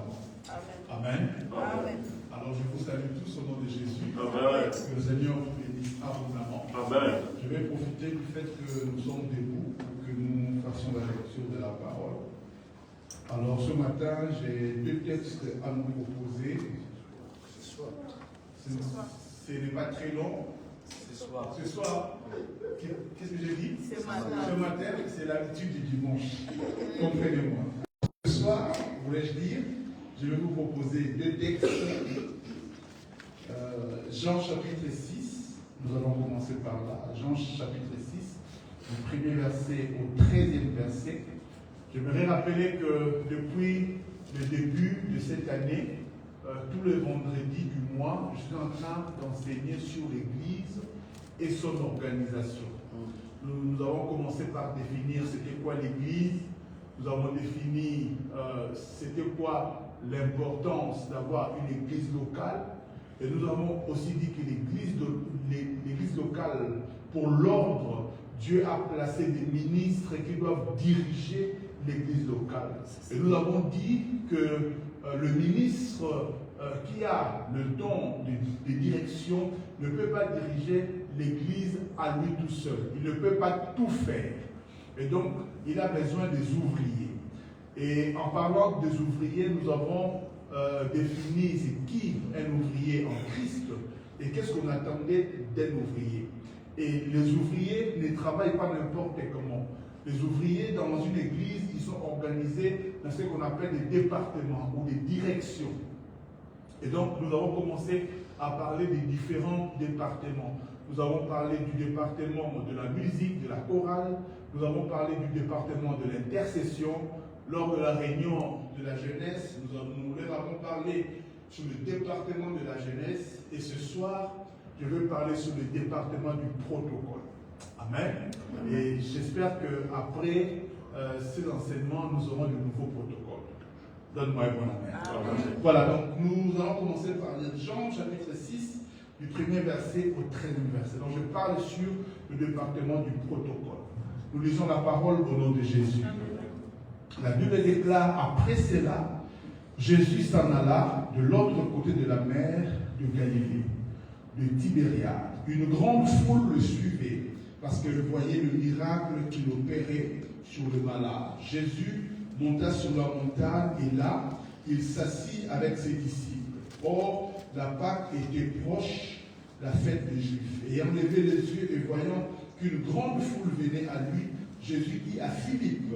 abondamment. Amen. Amen. Alors je vous salue tous au nom de Jésus. Amen. Que le Seigneur vous bénisse abondamment. Amen. Je vais profiter du fait que nous sommes debout pour que nous fassions la lecture de la parole. Alors ce matin, j'ai deux textes à nous proposer. Ce n'est pas très long. Ce soir. Qu'est-ce que j'ai dit? Ce matin, c'est l'habitude du dimanche. Comprenez-moi. Ce soir, voulais-je dire, je vais vous proposer deux textes. Jean chapitre 6, nous allons commencer par là. Jean chapitre 6, du premier verset au 13e verset. J'aimerais rappeler que depuis le début de cette année, tous les vendredis du mois, je suis en train d'enseigner sur l'Église et son organisation. Nous avons commencé par définir c'était quoi l'Église. Nous avons défini c'était quoi l'importance d'avoir une église locale. Et nous avons aussi dit que l'église locale, pour l'ordre, Dieu a placé des ministres qui doivent diriger l'église locale. Et nous avons dit que le ministre qui a le don de direction ne peut pas diriger l'église à lui tout seul. Il ne peut pas tout faire. Et donc, il a besoin des ouvriers. Et en parlant des ouvriers, nous avons défini c'est qui un ouvrier en Christ et qu'est-ce qu'on attendait d'un ouvrier. Et les ouvriers ne travaillent pas n'importe comment. Les ouvriers dans une église, ils sont organisés dans ce qu'on appelle des départements ou des directions. Et donc, nous avons commencé à parler des différents départements. Nous avons parlé du département de la musique, de la chorale. Nous avons parlé du département de l'intercession. Lors de la réunion de la jeunesse, nous avons parlé sur le département de la jeunesse. Et ce soir, je veux parler sur le département du protocole. Amen. Et j'espère qu'après ces enseignements, nous aurons de nouveaux protocoles. Donne-moi un bon amen. Amen. Voilà, donc nous allons commencer par lire Jean chapitre 6, du premier verset au 13e verset. Donc je parle sur le département du protocole. Nous lisons la parole au nom de Jésus. La Bible déclare, après cela, Jésus s'en alla de l'autre côté de la mer de Galilée, de Tibériade. Une grande foule le suivait parce qu'elle voyait le miracle qu'il opérait sur le malade. Jésus monta sur la montagne et là, il s'assit avec ses disciples. Or, la Pâque était proche, la fête des Juifs. Ayant levé les yeux et voyant qu'une grande foule venait à lui, Jésus dit à Philippe,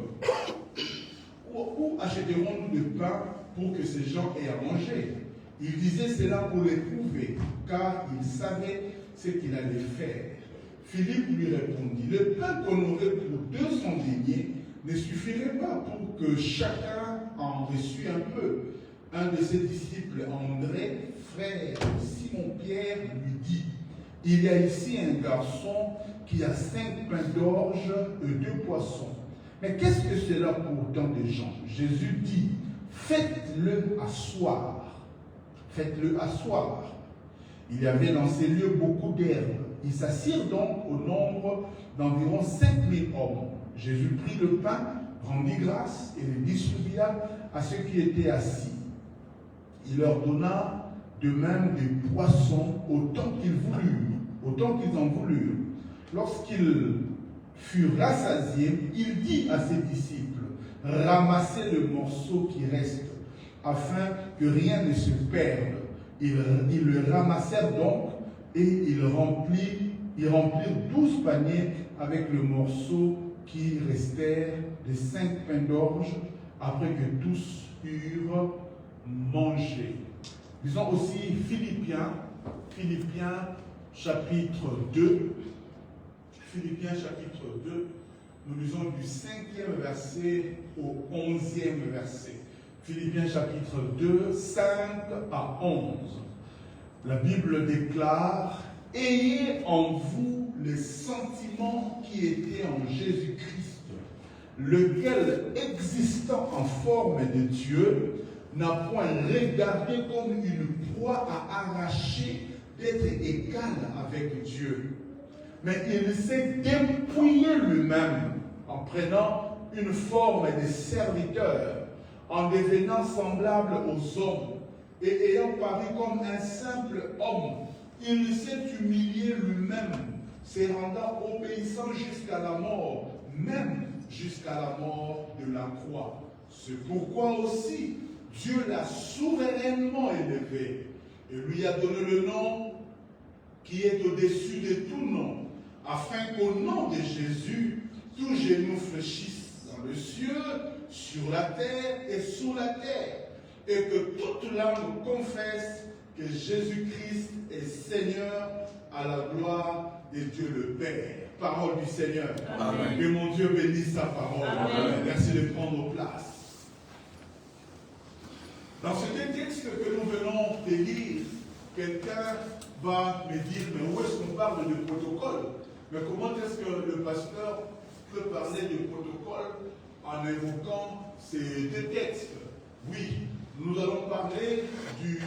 où achèterons-nous du pain pour que ces gens aient à manger? Il disait cela pour l'éprouver, car il savait ce qu'il allait faire. Philippe lui répondit, le pain qu'on aurait pour 200 deniers ne suffirait pas pour que chacun en reçût un peu. Un de ses disciples, André, frère de Simon-Pierre, lui dit, il y a ici un garçon qui a 5 pains d'orge et 2 poissons. Mais qu'est-ce que c'est là pour tant de gens? Jésus dit, faites-le asseoir. Faites-le asseoir. Il y avait dans ces lieux beaucoup d'herbes. Ils s'assirent donc au nombre d'environ 5000 hommes. Jésus prit le pain, rendit grâce et le distribua à ceux qui étaient assis. Il leur donna de même des poissons autant qu'ils en voulurent. Lorsqu'ils furent rassasiés, il dit à ses disciples, ramassez le morceau qui reste, afin que rien ne se perde. Ils le ramassèrent donc, et ils remplirent 12 paniers avec le morceau qui restèrent des 5 pains d'orge, après que tous eurent mangé. Lisons aussi Philippiens chapitre 2. Philippiens chapitre 2, nous lisons du 5e verset au 11e verset. Philippiens chapitre 2, 5 à 11. La Bible déclare, ayez en vous les sentiments qui étaient en Jésus-Christ, lequel, existant en forme de Dieu, n'a point regardé comme une proie à arracher d'être égal avec Dieu. Mais il s'est dépouillé lui-même en prenant une forme de serviteur, en devenant semblable aux hommes, et ayant paru comme un simple homme, il s'est humilié lui-même, se rendant obéissant jusqu'à la mort, même jusqu'à la mort de la croix. C'est pourquoi aussi Dieu l'a souverainement élevé et lui a donné le nom qui est au-dessus de tout nom, afin qu'au nom de Jésus, tout genou fléchisse dans le ciel, sur la terre et sous la terre, et que toute langue confesse que Jésus-Christ est Seigneur à la gloire de Dieu le Père. Parole du Seigneur. Amen. Que mon Dieu bénisse sa parole. Amen. Merci de prendre place. Dans ce texte que nous venons de lire, quelqu'un va me dire, mais où est-ce qu'on parle de protocole? Mais comment est-ce que le pasteur peut parler de protocole en évoquant ces deux textes? Oui, nous allons parler du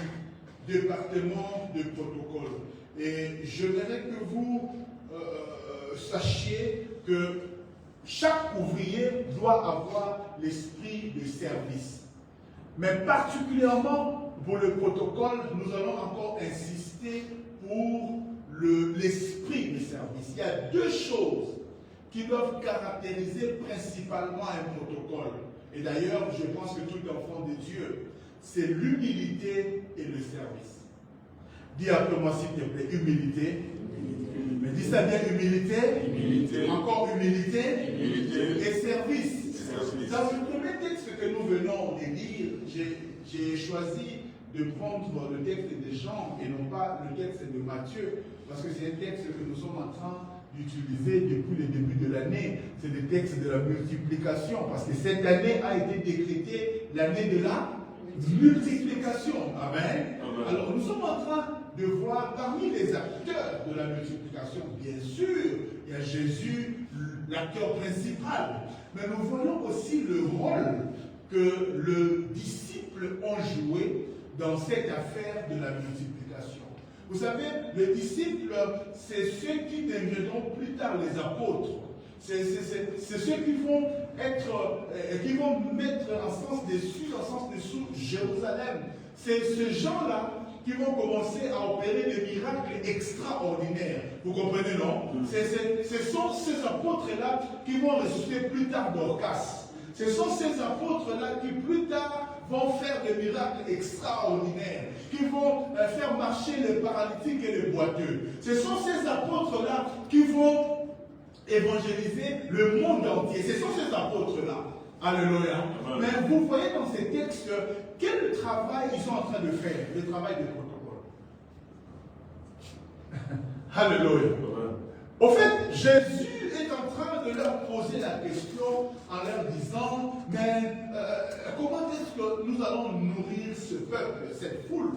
département de protocole. Et j'aimerais que vous sachiez que chaque ouvrier doit avoir l'esprit de service. Mais particulièrement pour le protocole, nous allons encore insister pour l'esprit de service. Il y a deux choses qui doivent caractériser principalement un protocole. Et d'ailleurs, je pense que tout enfant de Dieu, c'est l'humilité et le service. Dis après moi s'il te plaît, humilité. Mais dis ça bien, humilité. Encore humilité. Et service. Dans le premier texte que nous venons de lire, j'ai choisi de prendre le texte de Jean et non pas le texte de Matthieu, parce que c'est un texte que nous sommes en train d'utiliser depuis le début de l'année. C'est le texte de la multiplication, parce que cette année a été décrétée l'année de la multiplication. Amen. Alors nous sommes en train de voir parmi les acteurs de la multiplication, bien sûr, il y a Jésus, l'acteur principal, mais nous voyons aussi le rôle que les disciples ont joué dans cette affaire de la multiplication. Vous savez, les disciples, c'est ceux qui deviendront plus tard les apôtres. C'est ceux qui vont mettre en sens dessous Jérusalem. C'est ces gens-là qui vont commencer à opérer des miracles extraordinaires. Vous comprenez, non? Ce sont ces apôtres-là qui vont ressusciter plus tard Dorcas. Ce sont ces apôtres-là qui plus tard vont faire des miracles extraordinaires, qui vont faire marcher les paralytiques et les boiteux. Ce sont ces apôtres-là qui vont évangéliser le monde entier. Ce sont ces apôtres-là. Alléluia. Mais vous voyez dans ces textes quel travail ils sont en train de faire, le travail de protocole. Alléluia. Au fait, Jésus est en train de leur poser la question en leur disant, mais comment est-ce que nous allons nourrir ce peuple, cette foule?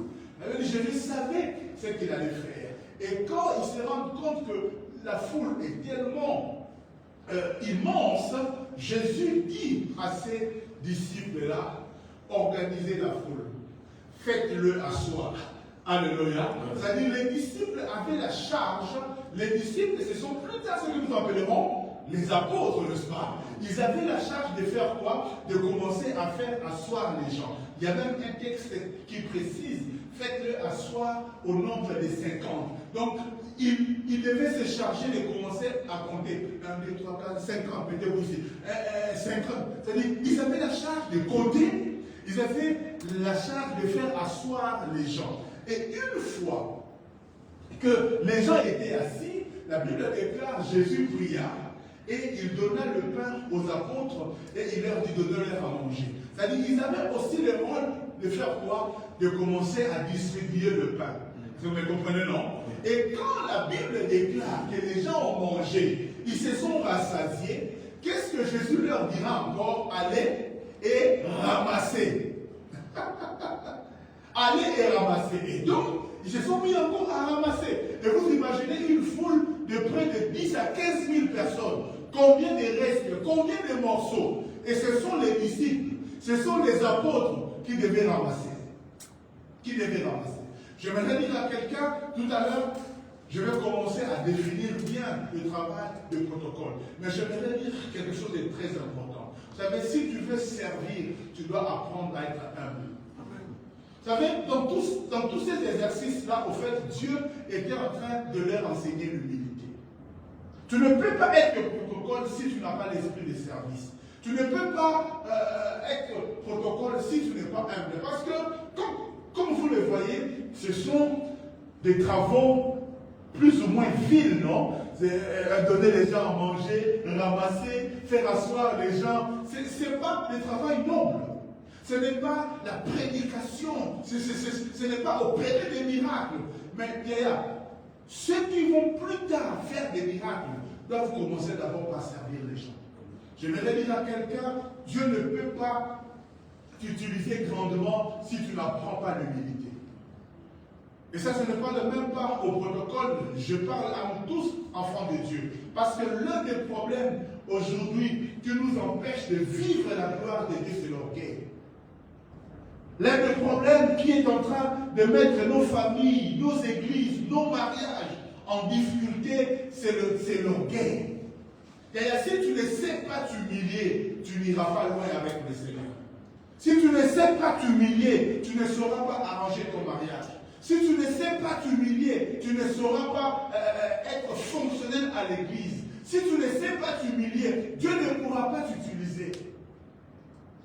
Jésus savait ce qu'il allait faire. Et quand il se rend compte que la foule est tellement immense, Jésus dit à ses disciples-là, organisez la foule, faites-le asseoir. Alléluia. C'est-à-dire les disciples avaient la charge, les disciples, ce sont plus tard ce que nous appellerons les apôtres, n'est-ce pas? Ils avaient la charge de faire quoi? De commencer à faire asseoir les gens. Il y a même un texte qui précise, faites-le asseoir au nombre de 50. Donc, ils devaient se charger de commencer à compter. 1, 2, 3, 4, 50, mettez-vous ici. 50. C'est-à-dire, ils avaient la charge de compter, ils avaient la charge de faire asseoir les gens. Et une fois que les gens étaient assis, la Bible déclare, Jésus pria et il donna le pain aux apôtres et il leur dit de donner à manger. C'est-à-dire qu'ils avaient aussi le rôle de faire quoi? De commencer à distribuer le pain. Vous me comprenez, non? Et quand la Bible déclare que les gens ont mangé, ils se sont rassasiés, qu'est-ce que Jésus leur dira encore? Allez et ramassez. Allez et ramasser. Et donc, ils se sont mis encore à ramasser. Et vous imaginez une foule de près de 10 à 15 000 personnes. Combien de restes, combien de morceaux? Et ce sont les disciples, ce sont les apôtres qui devaient ramasser. Qui devaient ramasser. J'aimerais dire à quelqu'un tout à l'heure, je vais commencer à définir bien le travail de protocole. Mais j'aimerais dire quelque chose de très important. Vous savez, si tu veux servir, tu dois apprendre à être humble. Vous savez, dans tous ces exercices-là, au fait, Dieu était en train de leur enseigner l'humilité. Tu ne peux pas être protocole si tu n'as pas l'esprit de service. Tu ne peux pas être protocole si tu n'es pas humble. Parce que, comme vous le voyez, ce sont des travaux plus ou moins vils, non? Donner les gens à manger, ramasser, faire asseoir les gens. Ce n'est pas le travail noble. Ce n'est pas la prédication. Ce n'est pas opérer des miracles. Mais ceux qui vont plus tard faire des miracles doivent commencer d'abord par servir les gens. Je vais dire à quelqu'un, Dieu ne peut pas t'utiliser grandement si tu n'apprends pas l'humilité. Et ça, ce ne parle même pas au protocole. Je parle à nous tous, enfants de Dieu. Parce que l'un des problèmes aujourd'hui qui nous empêche de vivre la gloire de Dieu, c'est l'orgueil. L'un des problèmes qui est en train de mettre nos familles, nos églises, nos mariages en difficulté, c'est l'orgueil. Si tu ne sais pas t'humilier, tu n'iras pas loin avec le Seigneur. Si tu ne sais pas t'humilier, tu ne sauras pas arranger ton mariage. Si tu ne sais pas t'humilier, tu ne sauras pas être fonctionnel à l'église. Si tu ne sais pas t'humilier, Dieu ne pourra pas t'utiliser.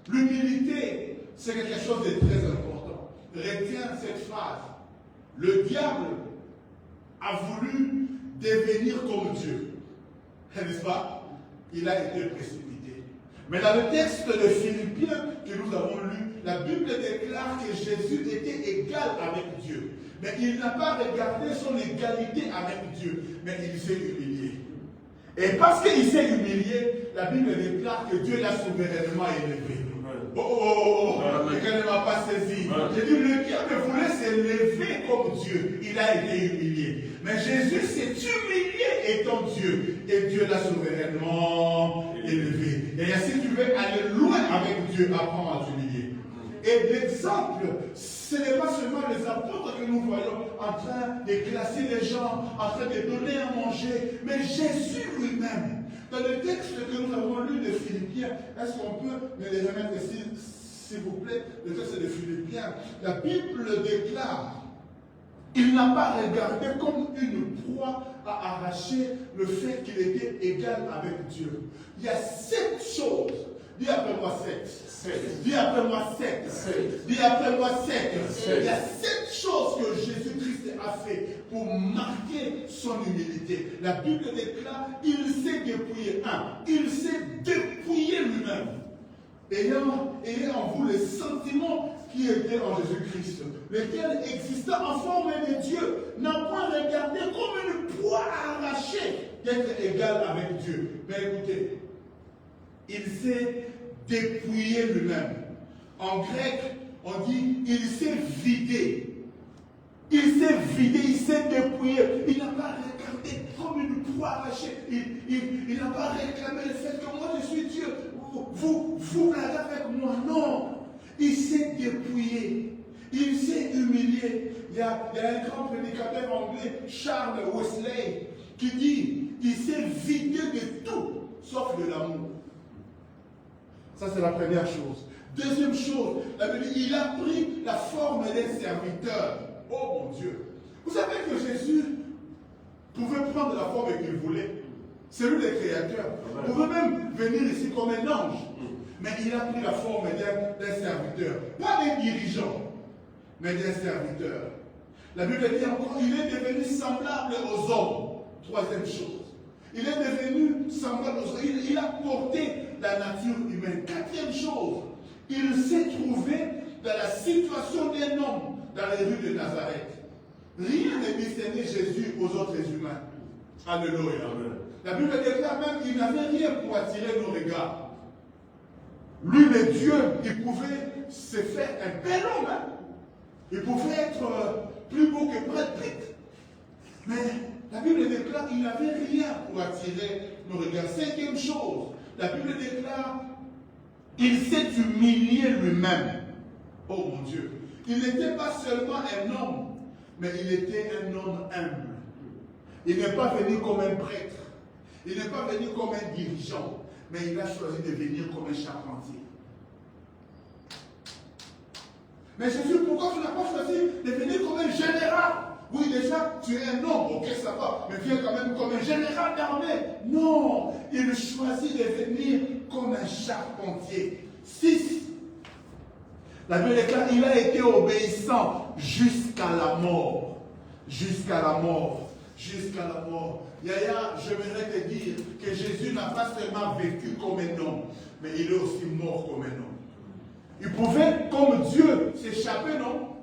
L'humilité, c'est quelque chose de très important. Retiens cette phrase. Le diable a voulu devenir comme Dieu. N'est-ce pas? Il a été précipité. Mais dans le texte de Philippiens que nous avons lu, la Bible déclare que Jésus était égal avec Dieu. Mais il n'a pas regardé son égalité avec Dieu, mais il s'est humilié. Et parce qu'il s'est humilié, la Bible déclare que Dieu l'a souverainement élevé. Quelqu'un ne m'a pas saisi. J'ai dit, le diable voulait s'élever comme Dieu. Il a été humilié. Mais Jésus s'est humilié étant Dieu. Et Dieu l'a souverainement élevé. Et si tu veux aller loin avec Dieu, apprends à t'humilier. Et l'exemple, ce n'est pas seulement les apôtres que nous voyons en train de classer les gens, en train de donner à manger, mais Jésus lui-même. Dans le texte que nous avons lu de Philippiens, est-ce qu'on peut me les remettre ici, s'il vous plaît, le texte de Philippiens, la Bible déclare, il n'a pas regardé comme une proie à arracher le fait qu'il était égal avec Dieu. Il y a 7 choses. Dis après moi 7. Dis après moi 7. Dis après moi 7. Il y a 7 choses que Jésus-Christ a fait pour marquer son humilité. La Bible déclare, il s'est dépouillé. Il s'est dépouillé lui-même. Ayant en vous les sentiments qui étaient en Jésus-Christ, lesquels existaient en forme de Dieu, n'a point regardé comme une proie à arracher d'être égal avec Dieu. Mais écoutez, il s'est dépouillé lui-même. En grec, on dit il s'est vidé. Il s'est vidé, il s'est dépouillé. Il n'a pas regardé comme une proie arrachée. Il n'a pas réclamé le fait que moi je suis Dieu. Vous blaguez avec moi. Non. Il s'est dépouillé. Il s'est humilié. Il y a un grand prédicateur anglais, Charles Wesley, qui dit il s'est vidé de tout, sauf de l'amour. Ça, c'est la première chose. Deuxième chose, la Bible dit, il a pris la forme d'un serviteur. Oh mon Dieu. Vous savez que Jésus pouvait prendre la forme qu'il voulait. C'est lui le créateur. Il pouvait même venir ici comme un ange. Mais il a pris la forme d'un serviteur. Pas d'un dirigeant, mais d'un serviteur. La Bible dit encore, il est devenu semblable aux hommes. Troisième chose. Il est devenu semblable aux hommes. Il a porté la nature humaine. Quatrième chose, il s'est trouvé dans la situation d'un homme dans les rues de Nazareth. Rien ne distinguait Jésus aux autres humains. Alléluia. La Bible déclare même qu'il n'avait rien pour attirer nos regards. Lui, le Dieu, il pouvait se faire un bel homme. Il pouvait être plus beau que Brad Pitt. Mais la Bible déclare qu'il n'avait rien pour attirer nos regards. Cinquième chose, la Bible déclare qu'il s'est humilié lui-même. Oh mon Dieu. Il n'était pas seulement un homme, mais il était un homme humble. Il n'est pas venu comme un prêtre. Il n'est pas venu comme un dirigeant. Mais il a choisi de venir comme un charpentier. Mais Jésus, pourquoi tu n'as pas choisi de venir comme un général? Oui, déjà, tu es un homme, ok, ça va, mais viens quand même comme un général d'armée. Non, il choisit de venir comme un charpentier. 6. La Bible déclare, il a été obéissant jusqu'à la mort. Jusqu'à la mort. Jusqu'à la mort. Yaya, j'aimerais te dire que Jésus n'a pas seulement vécu comme un homme, mais il est aussi mort comme un homme. Il pouvait, comme Dieu, s'échapper, non?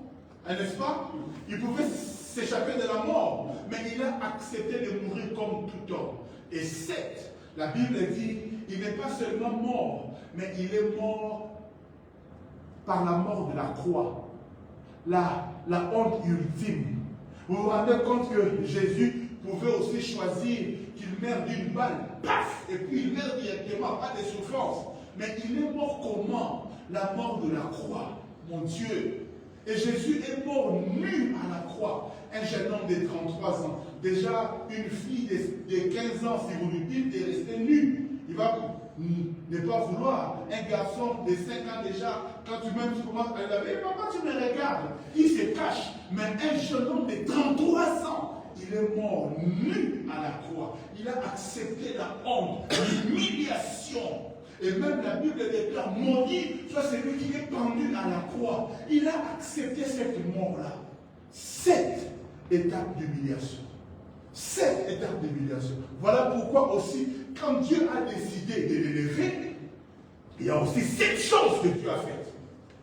N'est-ce pas? Il pouvait s'échapper de la mort, mais il a accepté de mourir comme tout homme. Et 7, la Bible dit, il n'est pas seulement mort, mais il est mort par la mort de la croix. La honte ultime. Vous vous rendez compte que Jésus pouvait aussi choisir qu'il meure d'une balle, paf, et puis il meurt directement, pas de souffrance. Mais il est mort comment? La mort de la croix, mon Dieu. Et Jésus est mort nu à la croix. Un jeune homme de 33 ans. Déjà, une fille de 15 ans, si vous lui dites de rester nu, il va ne pas vouloir. Un garçon de 5 ans déjà, quand tu commences à laver, papa, tu me regardes. Il se cache. Mais un jeune homme de 33 ans, il est mort nu à la croix. Il a accepté la honte, l'humiliation. Et même la Bible déclare, maudit soit celui qui est pendu à la croix. Il a accepté cette mort-là. 7 étapes d'humiliation. 7 étapes d'humiliation. Voilà pourquoi aussi, quand Dieu a décidé de l'élever, il y a aussi 7 choses que Dieu a faites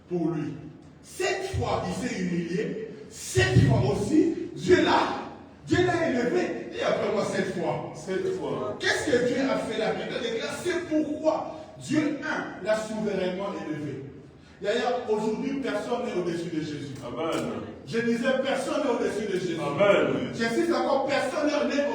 pour lui. 7 fois, il s'est humilié. 7 fois aussi, Dieu l'a élevé. Et après moi, 7 fois. 7 fois. Qu'est-ce que Dieu a fait? La Bible déclare, c'est pourquoi Dieu, l'a souverainement élevé. D'ailleurs, aujourd'hui, personne n'est au-dessus de Jésus. Amen. Je disais, personne n'est au-dessus de Jésus. Amen. J'insiste encore, personne n'est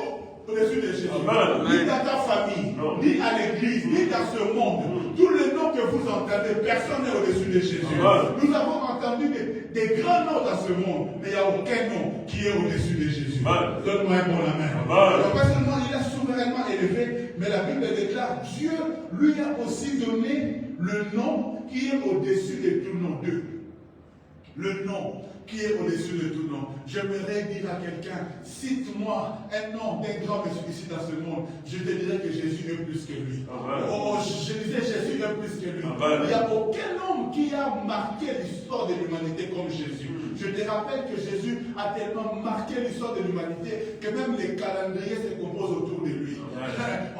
au-dessus de Jésus. Amen. Ni dans ta famille, ni à l'église, ni dans ce monde. Tous les noms que vous entendez, personne n'est au-dessus de Jésus. Amen. Nous avons entendu des grands noms dans ce monde, mais il n'y a aucun nom qui est au-dessus de Jésus. Donne-moi un bon la main. Alors, pas seulement il a souverainement élevé, mais la Bible déclare, Dieu lui a aussi donné le nom qui est au-dessus de tout nom. Le nom qui est au-dessus de tout nom. J'aimerais dire à quelqu'un, cite-moi un nom d'un grand monsieur ici dans ce monde. Je te dirais que Jésus est plus que lui. Je disais Jésus est plus que lui. Il n'y a aucun homme qui a marqué l'histoire de l'humanité comme Jésus. Je te rappelle que Jésus a tellement marqué l'histoire de l'humanité que même les calendriers se composent autour de lui.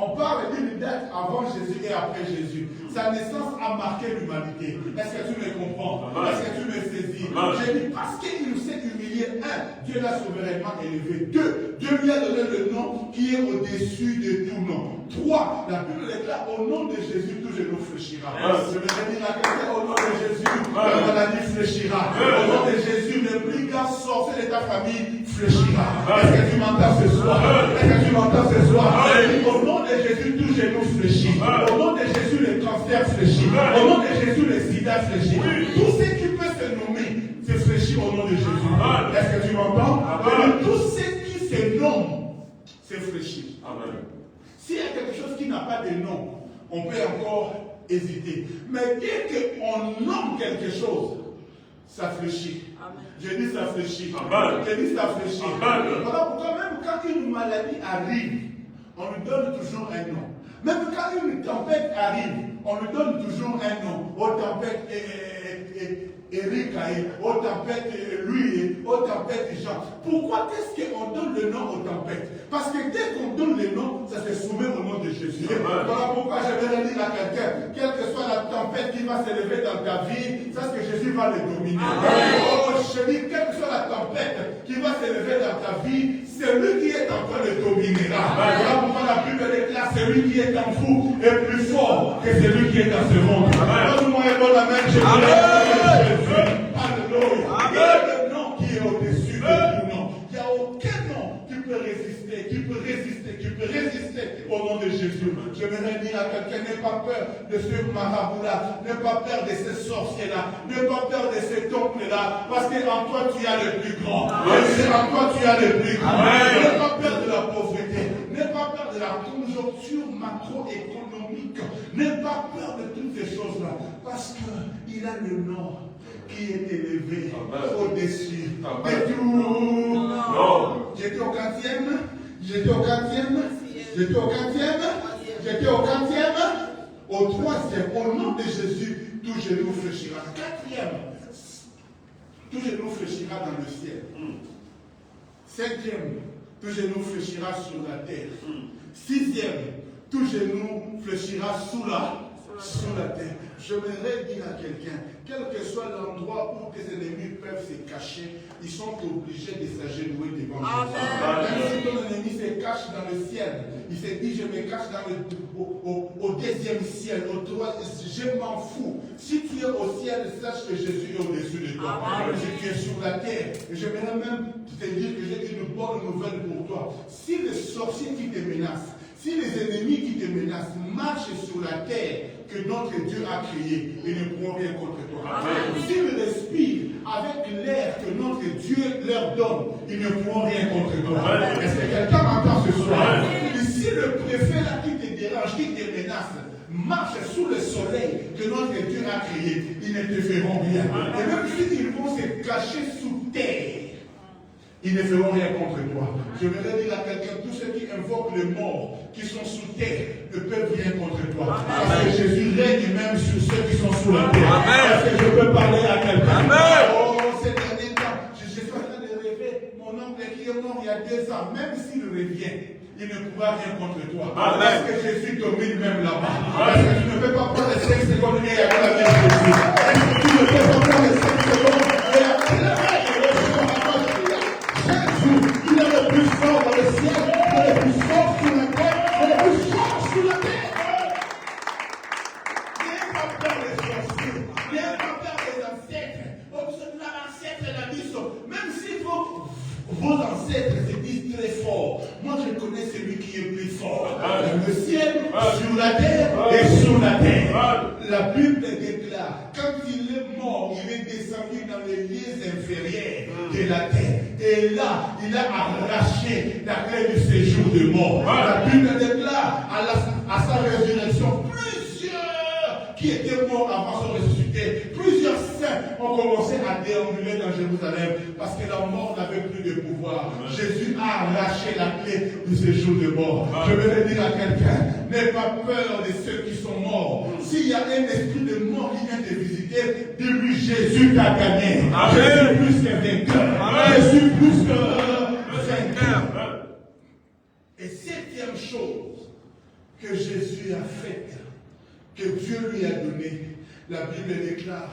On parle d'une date avant Jésus et après Jésus. Sa naissance a marqué l'humanité. Est-ce que tu me comprends? Est-ce que tu me saisis? Je dis parce qu'il s'est humilié. 1, Dieu l'a souverainement élevé. 2, Dieu lui a donné le nom qui est au-dessus de tout nom. 3, la Bible déclare au nom de Jésus, tout genou fléchira. Je vais dire à quelqu'un, au nom de Jésus, la maladie fléchira. Au nom de Jésus, le plus grand sorcier de ta famille fléchira. Est-ce que tu m'entends ce soir? Est-ce que tu m'entends ce soir? Au nom de Jésus, tout genou fléchit. Au nom de Jésus, le cancer fléchit. Au nom de Jésus, le sida fléchit. Tout ce qui peut se nommer, se fléchit au nom de Jésus. Est-ce que tu m'entends? Tout ce qui se nomme, se fléchit. S'il y a quelque chose qui n'a pas de nom, on peut encore hésiter. Mais dès qu'on nomme quelque chose, ça fléchit. J'ai dit ça fléchit. J'ai dit ça fléchit. Voilà pourquoi même quand une maladie arrive, on lui donne toujours un nom. Même quand une tempête arrive, on lui donne toujours un nom. Aux tempêtes Eric, aux tempêtes lui, aux tempêtes Jean. Pourquoi est-ce qu'on donne le nom aux tempêtes? Parce que dès qu'on donne le nom, ça se soumet au nom de Jésus. Voilà pourquoi je vais dire à quelqu'un, quelle que soit la tempête qui va s'élever dans ta vie, c'est que Jésus va le dominer. Je dis, quelle que soit la tempête qui va s'élever dans ta vie, celui qui est en train de dominer. Voilà pourquoi la Bible déclare, celui qui est en vous est plus fort que celui qui est dans ce monde. Donne-moi un bon amen, Jésus. Alléluia. Il y a le nom qui est au-dessus de tout nom. Il n'y a aucun nom qui peut résister au nom de Jésus. Je voudrais dire à à quelqu'un, n'aie pas peur de ce marabout-là, n'aie pas peur de ce sorcier-là, n'aie pas peur de cet oncle-là, parce qu'en toi tu as le plus grand. En toi tu as le plus grand. N'aie pas peur de la pauvreté, n'aie pas peur de la conjoncture macroéconomique, n'aie pas peur de toutes ces choses-là, parce qu'il a le nom qui est élevé au-dessus de tout. J'étais au 4e, j'étais au 4e, j'étais au 4e, j'étais au 4e, au 3e, au nom de Jésus, tout genou fléchira. 4e, tout genou fléchira dans le ciel. 5e, tout genou fléchira sur la terre. 6e, tout genou fléchira sous la terre. Je voudrais dire à quelqu'un, quel que soit l'endroit où tes ennemis peuvent se cacher, ils sont obligés de s'agenouiller devant Jésus. Même si ton ennemi se cache dans le ciel, il se dit je me cache au 2e ciel, au 3e, je m'en fous. Si tu es au ciel, sache que Jésus est au-dessus de toi. Si tu es sur la terre, et je voudrais même te dire que j'ai une bonne nouvelle pour toi. Si les sorciers qui te menacent, si les ennemis qui te menacent marchent sur la terre que notre Dieu a créée, ils ne pourront rien contre toi. S'ils respirent avec l'air que notre Dieu leur donne, ils ne pourront rien contre toi. Est-ce que quelqu'un m'entend ce soir? Et si le préfet là qui te dérange, qui te menace, marche sous le soleil que notre Dieu a créé, ils ne te feront rien. Et même s'ils vont se cacher sous terre, ils ne feront rien contre toi. Je voudrais dire à quelqu'un, tous ceux qui invoquent les morts, qui sont sous terre, ne peuvent rien contre toi. Parce que Jésus règne même sur ceux qui sont sous la terre. Est-ce que je peux parler à quelqu'un? Oh, ces derniers temps, je suis en train de rêver. Mon oncle qui est mort il y a 2 ans, même s'il revient, il ne pourra rien contre toi. Parce que Jésus domine même là-bas. Parce que tu ne peux pas prendre les 5 secondes et aller à la vie de Jésus. Est-ce que tu ne peux pas prendre les 5 secondes et aller à la vie de Jésus? Il est le plus fort dans le ciel, il est le plus fort sur la terre, il est le plus fort sur la terre. N'ayez pas peur des sorciers, n'ayez pas peur des ancêtres. L'ancêtre l'a dit, même si vos ancêtres se disent très forts, moi je connais celui qui est plus fort. Dans le ciel, sur la terre et sous la terre. La Bible déclare, quand il est mort, il est descendu dans les lieux inférieurs de la terre. Et là, il a arraché la clé du séjour de mort. La Bible déclare à sa résurrection, plusieurs qui étaient morts avant son ressuscité, plusieurs saints ont commencé à déambuler dans Jérusalem parce que la mort n'avait plus de pouvoir. Jésus a arraché la clé du séjour de mort. Je vais dire à quelqu'un, n'aie pas peur de ceux qui sont morts. S'il y a un esprit de mort qui vient te visiter, dis-lui Jésus t'a gagné. Je suis plus que vainqueur. Je suis plus que vainqueur. Et 7e chose que Jésus a faite, que Dieu lui a donnée, la Bible déclare.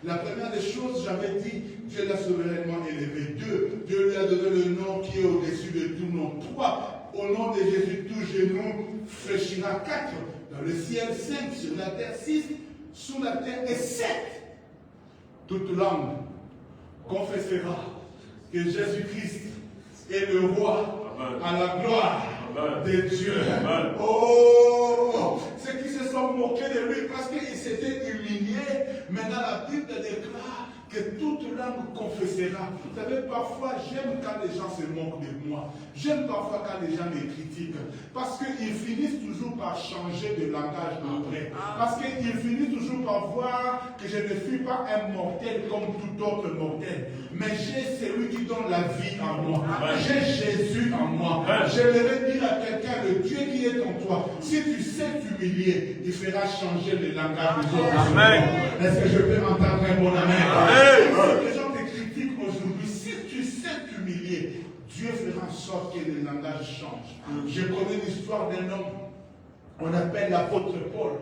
La première des choses, j'avais dit, Dieu l'a souverainement élevé. 2, Dieu lui a donné le nom qui est au-dessus de tout nom. 3, au nom de Jésus, tout genou fléchira. 4, dans le ciel. 5, sur la terre. 6, sous la terre. Et 7, toute langue confessera que Jésus-Christ est le roi à la gloire de Dieu. Oh, ceux qui se sont moqués de lui parce qu'il s'était humilié, maintenant la Bible déclare que toute langue confessera. Vous savez, parfois j'aime quand les gens se moquent de moi. J'aime parfois quand les gens me critiquent. Parce qu'ils finissent toujours par changer de langage après. Parce qu'ils finissent toujours par voir que je ne suis pas un mortel comme tout autre mortel. Mais j'ai celui qui donne la vie en moi. J'ai Jésus en moi. Je vais dire à quelqu'un, le Dieu qui est en toi, si tu sais t'humilier, il fera changer le langage des autres. Amen. Est-ce que je peux entendre un bon amen? Si les gens te critiquent aujourd'hui, si tu sais t'humilier, Dieu fera en sorte que le langage change. Je connais l'histoire d'un homme, on appelle l'apôtre Paul.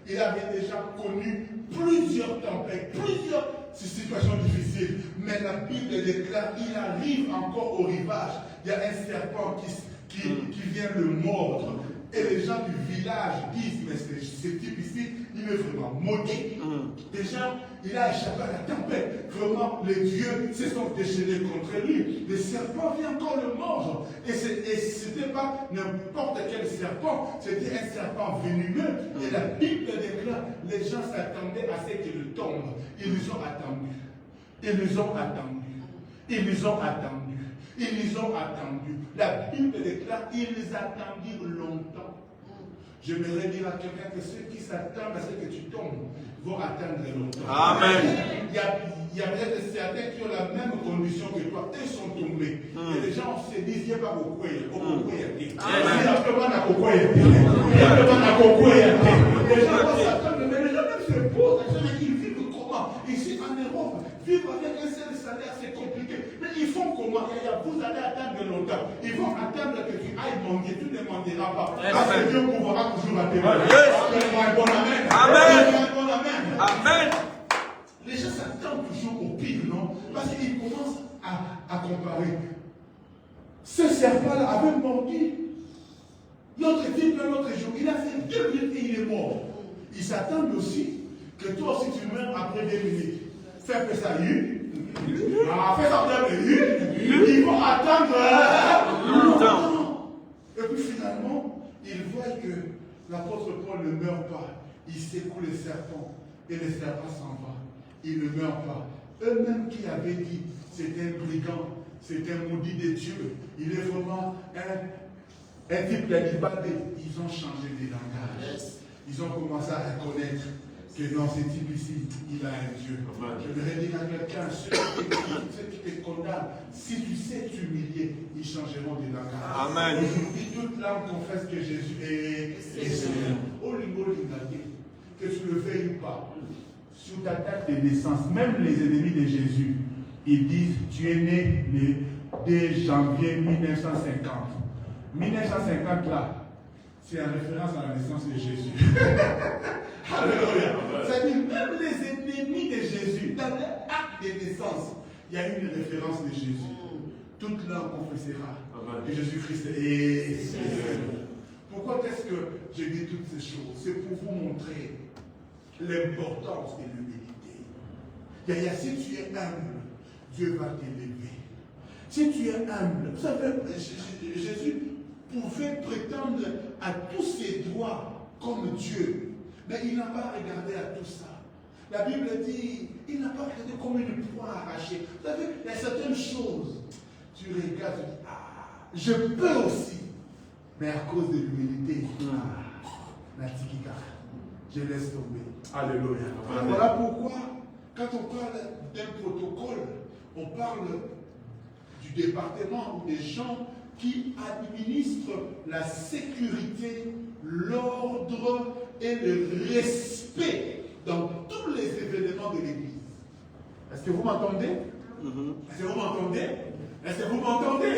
Il avait déjà connu plusieurs tempêtes, plusieurs situations difficiles. Mais la Bible déclare qu'il arrive encore au rivage. Il y a un serpent qui vient le mordre. Et les gens du village disent, mais ce type ici, il est vraiment maudit. Déjà, il a échappé à la tempête. Vraiment, les dieux se sont déchaînés contre lui. Le serpent vient encore le mordre. Et ce n'était pas n'importe quel serpent, c'était un serpent venimeux. Et la Bible déclare, les gens s'attendaient à ce qu'il tombe. Ils nous ont attendus. Ils nous ont attendus. Ils nous ont attendus. Ils nous ont attendus. La Bible déclare, ils attendirent longtemps. J'aimerais dire à quelqu'un que ceux qui s'attendent à ce que tu tombes vont attendre longtemps. Amen. Il y a peut-être certains qui ont la même condition que toi. Ils sont tombés. Et les gens se disent, il n'y a pas beaucoup. Les gens vont s'attendre, mais les gens même se posent. Ils vivent comment? Ici en Europe, vivre avec un seul salaire, c'est compliqué. Mais ils font comment? Vous allez attendre longtemps. Ils vont attendre que tu ailles manger. Tu ne mangeras pas. Parce que Dieu pourra toujours attendre. Un bon amen. Amen. Amen. Les gens s'attendent toujours au pire, non? Parce qu'ils commencent à comparer. Ce serpent-là avait mordu. L'autre type, l'autre jour, il a fait 2 minutes et il est mort. Ils s'attendent aussi que toi aussi tu meurs après 2 minutes. Fais un peu ça, fais ça ils vont attendre longtemps. Et puis finalement, ils voient que l'apôtre Paul ne meurt pas. Il secoue les serpents. Et le serpent s'en va. Il ne meurt pas. Eux-mêmes qui avaient dit, c'est un brigand, c'est un maudit de Dieu. Il est vraiment un type d'anibaldé. Ils ont changé de langage. Ils ont commencé à reconnaître que dans ce type ici, il a un Dieu. Je voudrais dire à quelqu'un, ceux qui te condamnent, si tu sais t'humilier, ils changeront de langage. Amen. Aujourd'hui, toute l'âme confesse que Jésus est Seigneur. Que tu le veuilles ou pas, sur ta date de naissance, même les ennemis de Jésus, ils disent, tu es né le 2 janvier 1950. 1950 là, c'est en référence à la naissance de Jésus. Alléluia. C'est-à-dire, même les ennemis de Jésus, dans leur acte de naissance, il y a une référence de Jésus. Toute l'âme confessera que Jésus-Christ est Seigneur. Pourquoi est-ce que je dis toutes ces choses? C'est pour vous montrer l'importance de l'humilité. Si tu es humble, Dieu va t'élever. Si tu es humble, vous savez, Jésus pouvait prétendre à tous ses droits comme Dieu, mais il n'a pas regardé à tout ça. La Bible dit, il n'a pas regardé comme une proie arrachée. Vous savez, il y a certaines choses, tu regardes, tu dis, je peux aussi, mais à cause de l'humilité, je laisse tomber. Alléluia. Voilà pourquoi, quand on parle d'un protocole, on parle du département ou des gens qui administrent la sécurité, l'ordre et le respect dans tous les événements de l'Église. Est-ce que vous m'entendez? Est-ce que vous m'entendez? Est-ce que vous m'entendez?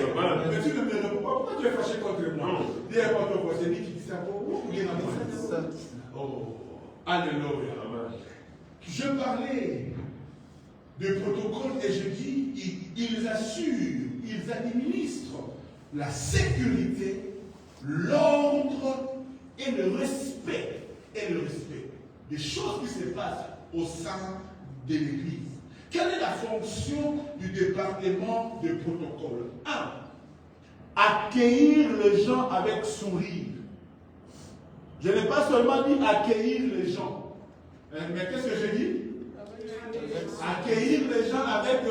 Mais tu ne me réponds pas. Pourquoi tu es fâché contre moi? Dis à votre voix, c'est lui qui dit ça pour vous ou bien dans ça? Oh, alléluia. Je parlais de protocole et je dis, ils assurent, ils administrent la sécurité, l'ordre et le respect. Et le respect des choses qui se passent au sein de l'Église. Quelle est la fonction du département de protocole? 1. Accueillir les gens avec sourire. Je n'ai pas seulement dit accueillir les gens. Mais qu'est-ce que j'ai dit? Accueillir les gens avec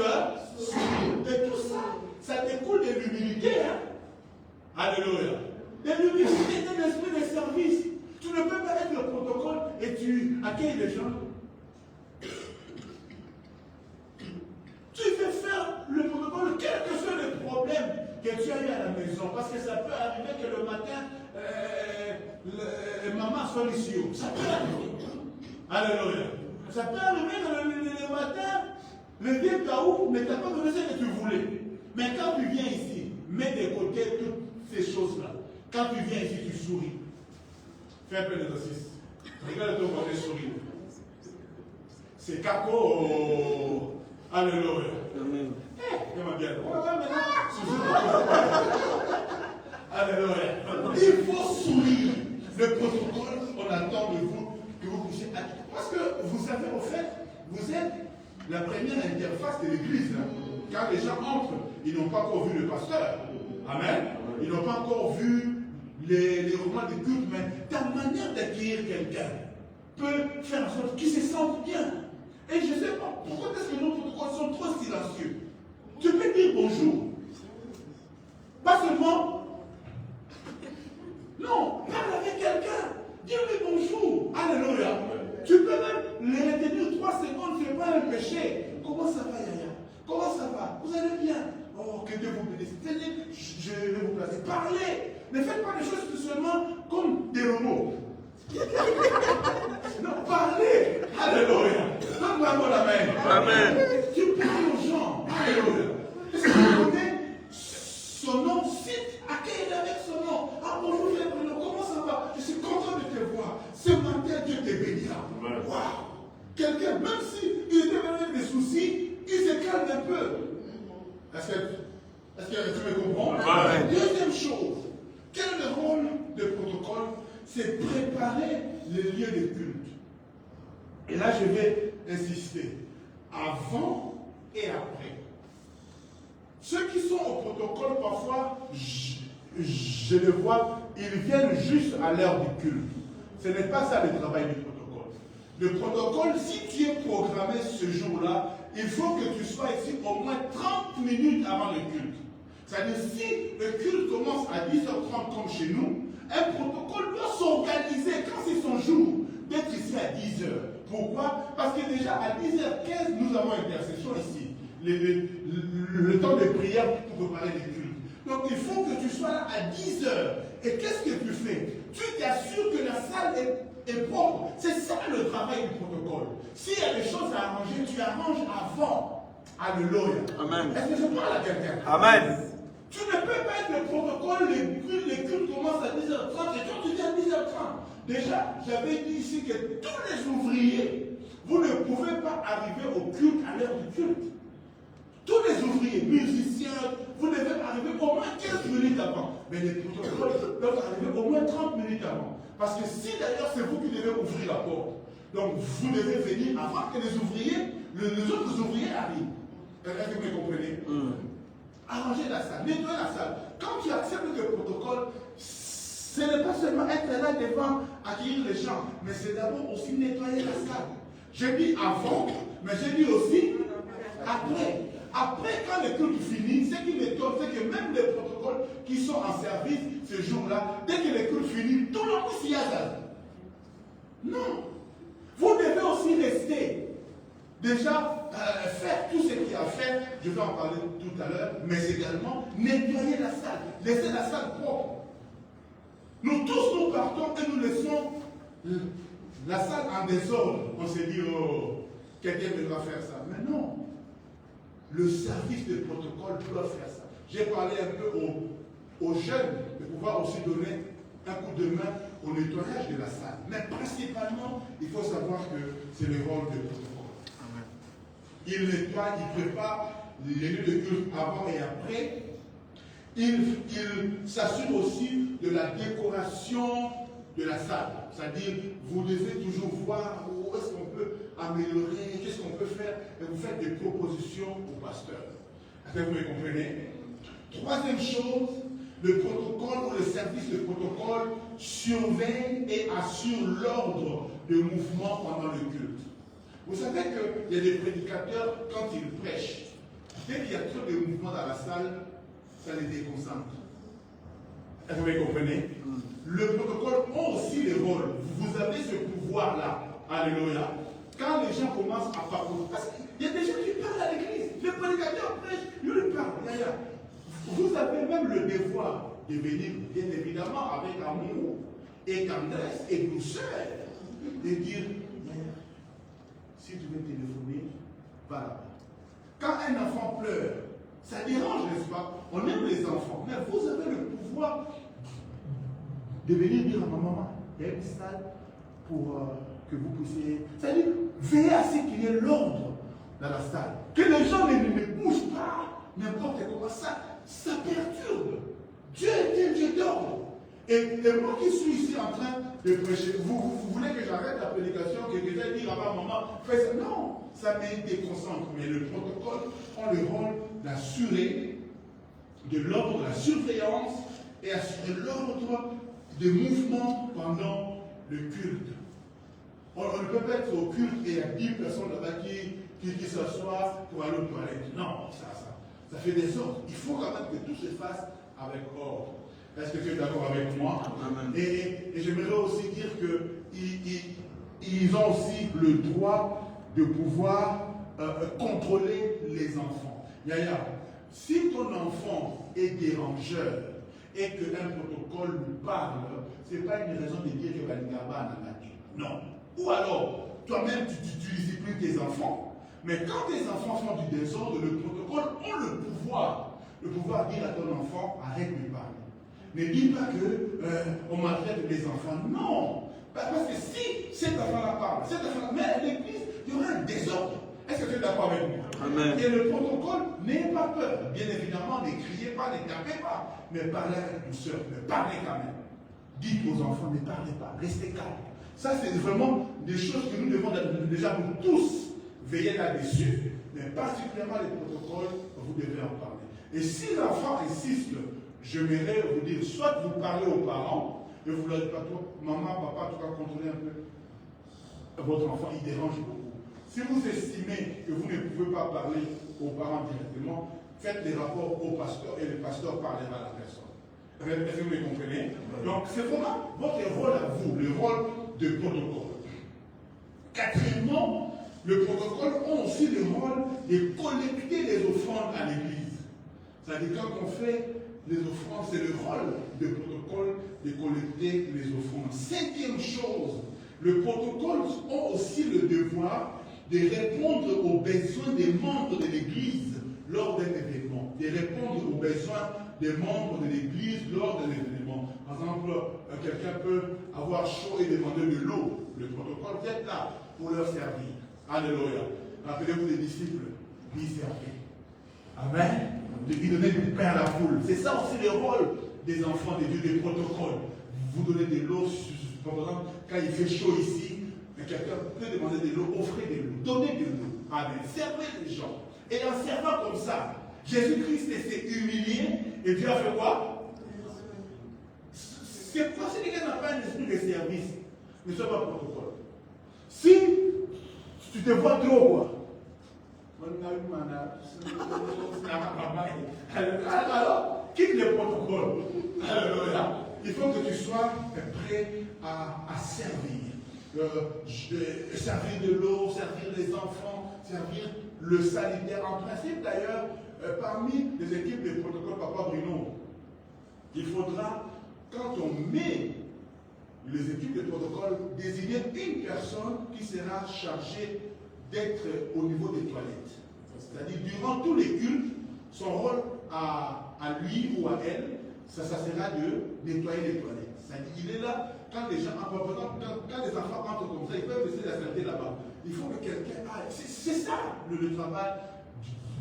sourire. Et tout ça, ça découle de l'humilité. Alléluia. De l'humilité, de l'esprit de service. Tu ne peux pas être le protocole et tu accueilles les gens. Tu veux faire le protocole, quel que soit le problème que tu as eu à la maison. Parce que ça peut arriver que le matin, maman soit ici. Ça peut arriver. Alléluia. Ça peut arriver que le matin, le vieux Taou ne t'a pas donné ce que tu voulais. Mais quand tu viens ici, mets de côté toutes ces choses-là. Quand tu viens ici, tu souris. Fais un peu d'exercice. Regarde ton côté sourire. C'est Kako. Alléluia. Amen. Alléluia. Il faut sourire. Le protocole, on attend de vous que vous puissiez. Parce que vous savez, au fait, vous êtes la première interface de l'église. Quand les gens entrent, ils n'ont pas encore vu le pasteur. Amen. Ils n'ont pas encore vu les romans de culte, mais ta manière d'accueillir quelqu'un peut faire en sorte qu'il se sente bien. Et je ne sais pas pourquoi est-ce que nos protocoles sont trop silencieux. Tu peux dire bonjour. Pas seulement. Non, parle avec quelqu'un. Dis-lui bonjour. Alléluia. Tu peux même les retenir 3 secondes, ce n'est pas un péché. Comment ça va, Yaya? Comment ça va? Vous allez bien? Oh, que Dieu vous bénisse. Venez, je vais vous placer. Parlez. Ne faites pas des choses seulement comme des robots. Non, parlez. Alléluia. Donne-moi la main. Amen. Tu parles aux gens. Alléluia. Est-ce que vous connaissez son nom? Cite, accueille avec son nom. Ah bonjour, comment ça va? Je suis content de te voir. Ce matin, Dieu te bénira. Waouh. Quelqu'un, même s'il était avec des soucis, il se calme un peu. Est-ce que tu me comprends? Deuxième chose, quel est le rôle du protocole? C'est préparer les lieux de culte. Et là, je vais insister. Avant et après. Ceux qui sont au protocole, parfois, je les vois, ils viennent juste à l'heure du culte. Ce n'est pas ça le travail du protocole. Le protocole, si tu es programmé ce jour-là, il faut que tu sois ici au moins 30 minutes avant le culte. C'est-à-dire, si le culte commence à 10h30 comme chez nous, un protocole doit s'organiser quand c'est son jour d'être ici à 10h. Pourquoi? Parce que déjà à 10h15, nous avons intercession ici. Le temps de prière pour préparer les cultes. Donc il faut que tu sois là à 10h. Et qu'est-ce que tu fais? Tu t'assures que la salle est propre. C'est ça le travail du protocole. S'il y a des choses à arranger, tu arranges avant. Alléluia. Amen. Est-ce que je parle à quelqu'un? Amen. Tu ne peux pas être le protocole, les cultes commencent à 10h30 et toi tu dis à 10h30. Déjà, j'avais dit ici que tous les ouvriers, vous ne pouvez pas arriver au culte à l'heure du culte. Tous les ouvriers, musiciens, vous devez arriver au moins 15 minutes avant. Mais les protocoles doivent arriver au moins 30 minutes avant. Parce que si d'ailleurs c'est vous qui devez ouvrir la porte, donc vous devez venir avant que les ouvriers, les autres ouvriers arrivent. Est-ce que vous comprenez? Arranger la salle, nettoyer la salle. Quand tu acceptes le protocole, ce n'est pas seulement être là devant, accueillir les gens, mais c'est d'abord aussi nettoyer la salle. J'ai dit avant, mais j'ai dit aussi après. Après, quand le culte finit, ce qui m'étonne, c'est que même les protocoles qui sont en service ce jour-là, dès que le culte finit, tout le monde s'y hasarde. Non. Vous devez aussi rester. Déjà, faire tout ce qu'il y a à faire, je vais en parler tout à l'heure, mais également nettoyer la salle, laisser la salle propre. Nous tous, nous partons et nous laissons la salle en désordre. On s'est dit, oh, quelqu'un devra faire ça. Mais non. Le service de protocole doit faire ça. J'ai parlé un peu aux jeunes de pouvoir aussi donner un coup de main au nettoyage de la salle. Mais principalement, il faut savoir que c'est le rôle du protocole. Il nettoie, il prépare les lieux de culte avant et après. Il s'assure aussi de la décoration de la salle. C'est-à-dire, vous devez toujours voir où est-ce qu'on peut améliorer, qu'est-ce qu'on peut faire, et vous faites des propositions au pasteur. Est-ce que vous me comprenez? Troisième chose, le protocole ou le service de protocole surveille et assure l'ordre de mouvement pendant le culte. Vous savez qu'il y a des prédicateurs, quand ils prêchent, dès qu'il y a trop de mouvement dans la salle, ça les déconcentre. Est-ce que vous me comprenez? Le protocole a aussi des rôles. Vous avez ce pouvoir-là. Alléluia. Quand les gens commencent à parler, parce qu'il y a des gens qui parlent à l'église. Le prédicateur prêche, il lui parle. Vous avez même le devoir de venir, bien évidemment, avec amour et tendresse et douceur, de dire, si tu veux téléphoner, va là-bas. Quand un enfant pleure, ça dérange, n'est-ce pas? On aime les enfants, mais vous avez le pouvoir de venir dire à ma maman, il y a une salle pour que vous puissiez. C'est-à-dire, veillez à ce qu'il y ait l'ordre dans la salle. Que les gens ne bougent pas, n'importe comment. Ça perturbe. Dieu est un Dieu d'ordre. Et moi qui suis ici en train de prêcher, vous voulez que j'arrête la prédication, que je vais dire à ma maman, fais ça? Non, ça me déconcentre. Mais le protocole a le rôle d'assurer de l'ordre, de la surveillance et assurer l'ordre de mouvement pendant le culte. On ne peut pas être au culte et il y a 10 personnes là-bas qui s'assoient pour aller aux toilettes. Non, ça fait des ordres. Il faut quand même que tout se fasse avec ordre. Est-ce que tu es d'accord avec moi? Et j'aimerais aussi dire qu'ils ont aussi le droit de pouvoir contrôler les enfants. Yaya, si ton enfant est dérangeur et qu'un protocole lui parle, ce n'est pas une raison de dire que Baligaba n'a pas dit. Non. Ou alors, toi-même, tu n'utilises plus tes enfants. Mais quand tes enfants font du désordre, le protocole a le pouvoir de dire à ton enfant, arrête de parler. Ne dis pas qu'on maltraite les enfants. Non. Parce que si cet enfant-là parle, mais à l'église, il y aura un désordre. Est-ce que tu es d'accord avec moi? Amen. Et le protocole, n'ayez pas peur. Bien évidemment, ne criez pas, ne tapez pas. Mais parlez avec douceur. Mais parlez quand même. Dites aux enfants, ne parlez pas. Restez calme. Ça, c'est vraiment des choses que nous devons déjà nous tous veiller là-dessus. Mais particulièrement les protocoles, vous devez en parler. Et si l'enfant insiste, je m'aimerais vous dire, soit vous parlez aux parents, et vous leur dites pas trop, maman, papa, tu vas contrôler un peu votre enfant, il dérange beaucoup. Si vous estimez que vous ne pouvez pas parler aux parents directement, faites des rapports au pasteur et le pasteur parlera à la personne. Est-ce que vous me comprenez? Donc c'est vraiment votre rôle à vous, le rôle de protocole. Quatrièmement, le protocole a aussi le rôle de collecter les offrandes à l'église. C'est-à-dire quand on fait les offrandes, c'est le rôle du protocole de collecter les offrandes. Cinquième chose, le protocole a aussi le devoir de répondre aux besoins des membres de l'Église lors d'un événement, de répondre aux besoins des membres de l'Église lors d'un événement. Par exemple, quelqu'un peut avoir chaud et demander de l'eau. Le protocole peut être là pour leur servir. Alléluia. Rappelez-vous les disciples, ils servaient. Amen. De lui donner du pain à la foule. C'est ça aussi le rôle des enfants de Dieu, des protocoles. Vous donnez de l'eau, par exemple, quand il fait chaud ici, quelqu'un peut demander de l'eau, offrez de l'eau, donnez de l'eau. Amen. Servez les gens. Et en servant comme ça, Jésus-Christ s'est humilié et Dieu a fait quoi? C'est parce que quelqu'un n'a pas un esprit de service, ne soit pas protocole. Si tu te vois trop, quoi. Alors, quitte le protocole. Alléluia. Il faut que tu sois prêt à servir. Servir de l'eau, servir les enfants, servir le sanitaire. En principe, d'ailleurs, parmi les équipes de protocole, Papa Bruno, il faudra, quand on met les équipes de protocole, désigner une personne qui sera chargée d'être au niveau des toilettes. C'est-à-dire, durant tous les cultes, son rôle à lui ou à elle, ça sera de nettoyer les toilettes. C'est-à-dire, il est là, quand les gens, par exemple, quand les enfants entrent comme ça, ils peuvent laisser la saleté là-bas. Il faut que quelqu'un aille. C'est ça le travail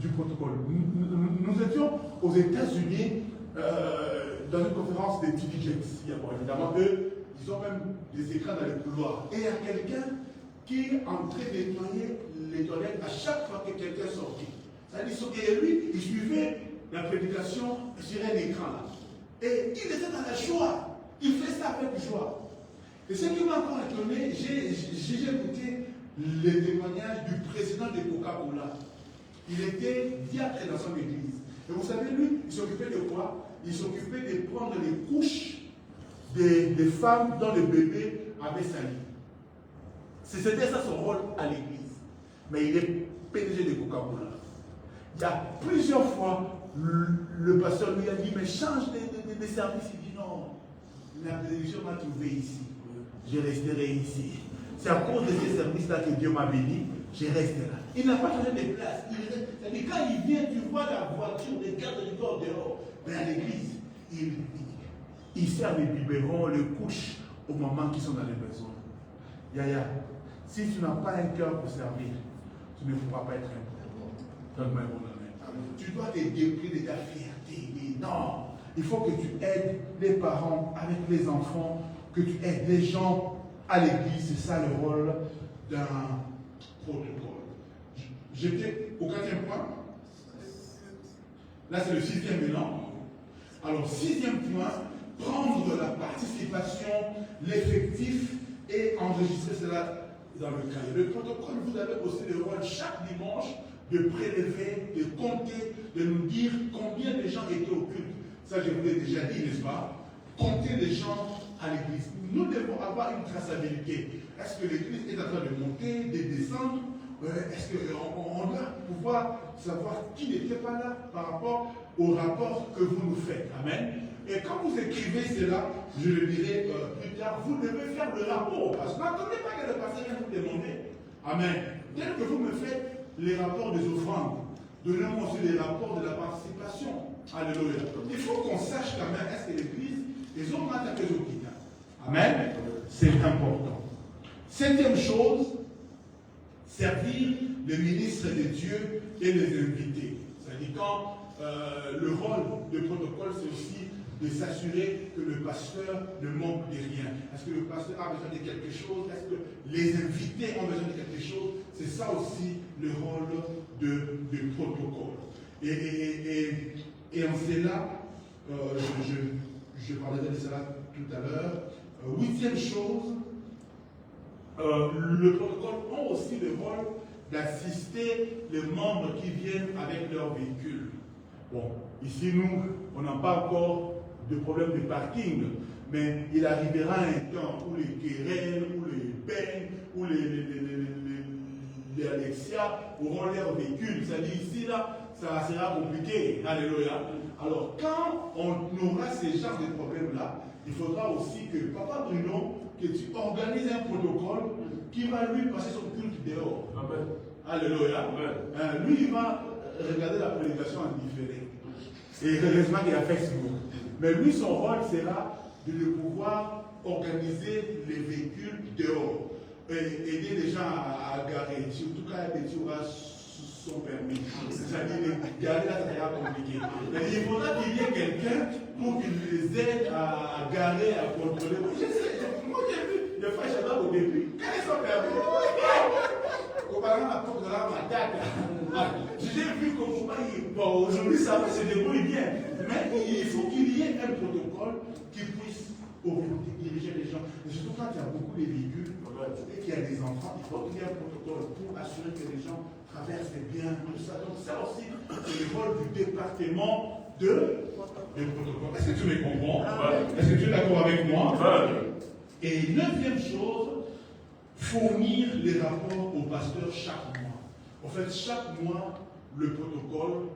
du protocole. Nous étions aux États-Unis dans une conférence des TV Jets. Bon, évidemment, eux, ils ont même des écrans dans les couloirs. Et il y a quelqu'un qui est en train de nettoyer les toilettes à chaque fois que quelqu'un sortit. Et lui, il suivait la prédication sur un écran là. Et il était dans la joie. Il fait ça avec joie. Et ce qui m'a encore étonné, j'ai écouté les témoignages du président de Coca-Cola. Il était diacre dans son église. Et vous savez, lui, il s'occupait de quoi? Il s'occupait de prendre les couches des femmes dont le bébé avait sali. C'était ça son rôle à l'église. Mais il est PDG de Coca-Cola. Il y a plusieurs fois, le pasteur lui a dit, mais change de service. Il dit non, la bénédiction m'a trouvé ici. Je resterai ici. C'est à cause de ces services-là que Dieu m'a béni, je reste là. Il n'a pas changé de place. C'est-à-dire, quand il vient, tu vois la voiture, les gardes du corps dehors. Mais à l'église, il sert les biberons, les couches au moment qu'ils sont dans les besoins. Yaya, si tu n'as pas un cœur pour servir, tu ne pourras pas être un bon. Donne-moi un bon amen. Tu dois te déprimer de ta fierté. Non, Il faut que tu aides les parents avec les enfants, que tu aides les gens à l'église. C'est ça le rôle d'un protocole. J'étais au 4e point. Là, c'est le 6e élan. Alors, 6e point, prendre la participation, l'effectif et enregistrer cela dans le cahier. Le protocole, vous avez aussi le rôle chaque dimanche de prélever, de compter, de nous dire combien de gens étaient au culte. Ça, je vous l'ai déjà dit, n'est-ce pas? Compter les gens à l'église. Nous devons avoir une traçabilité. Est-ce que l'église est en train de monter, de descendre? Est-ce qu'on doit pouvoir savoir qui n'était pas là par rapport au rapport que vous nous faites? Amen. Et quand vous écrivez cela, je le dirai plus tard, vous devez faire le rapport. Parce que n'attendez pas que le pasteur vienne vous demander. Amen. Tel que vous me faites les rapports des offrandes, donnez-moi aussi les rapports de la participation. Alléluia. Il faut qu'on sache quand même, est-ce que l'église, ils ont attaqué les autres. Amen. C'est important. 7e chose, servir les ministres de Dieu et les invités. C'est-à-dire quand le rôle de protocole, c'est aussi de s'assurer que le pasteur ne manque de rien. Est-ce que le pasteur a besoin de quelque chose? Est-ce que les invités ont besoin de quelque chose? C'est ça aussi le rôle de protocole. Et en cela, je parlerai de cela tout à l'heure. 8e chose, le protocole a aussi le rôle d'assister les membres qui viennent avec leur véhicule. Bon, ici nous, on n'a pas encore de problème de parking, mais il arrivera un temps où les querelles, où les peines, où les Alexia auront leur véhicule. C'est-à-dire ici, là, ça sera compliqué. Alléluia. Alors, quand on aura ces genres de problèmes-là, il faudra aussi que Papa Bruno, que tu organises un protocole qui va lui passer son culte dehors. Amen. Alléluia. Amen. Lui, il va regarder la prédication en différé. Et heureusement qu'il y a Facebook. Mais lui, son rôle sera de pouvoir organiser les véhicules dehors. Et aider les gens à garer. Surtout quand il y a des tourages son permis. C'est-à-dire que garer là, ça sera compliqué. Mais il faudra qu'il y ait quelqu'un pour qu'il les aide à garer, à contrôler. Moi, j'ai vu le frère Chabab au début. Quand ils sont permis, comparant la porte de la matate, j'ai vu comment bon, aujourd'hui ça va se débrouiller bien. Mais il faut qu'il y ait un protocole qui puisse diriger les gens. Et surtout quand il y a beaucoup de véhicules et qu'il y a des enfants, il faut qu'il y ait un protocole pour assurer que les gens traversent bien, tout ça. Donc ça aussi, c'est le rôle du département de protocole. Est-ce que tu me comprends? Est-ce que tu es d'accord avec moi? Et 9e chose, fournir les rapports au pasteur chaque mois. En fait, chaque mois, le protocole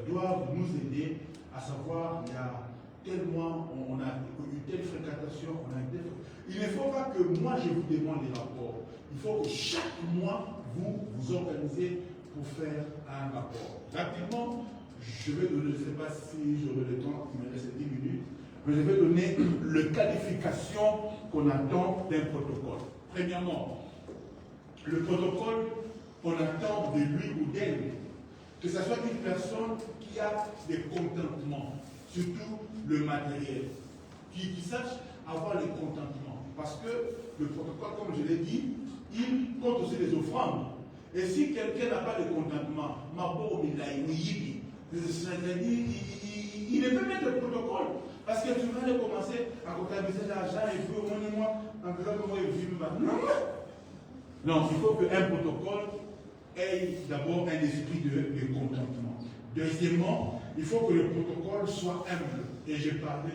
doit nous aider à savoir, il y a tel mois, on a eu telle fréquentation, on a eu telle... Il ne faut pas que moi je vous demande les rapports. Il faut que chaque mois, vous vous organisez pour faire un rapport. Rapidement, je vais donner, je ne sais pas si j'aurai le temps, il me reste 10 minutes, mais je vais donner les qualifications qu'on attend d'un protocole. Premièrement, le protocole, on attend de lui ou d'elle que ce soit une personne qui a des contentements, surtout le matériel, qui sache avoir les contentements. Parce que le protocole, comme je l'ai dit, il compte aussi les offrandes. Et si quelqu'un n'a pas de contentement, il ne peut mettre le protocole. Parce que tu vas aller commencer à comptabiliser l'argent et puis au moins moi, en faisant comment il vit maintenant. Non, il faut qu'un protocole ait d'abord un esprit de contentement. Deuxièmement, il faut que le protocole soit humble. Et j'ai parlé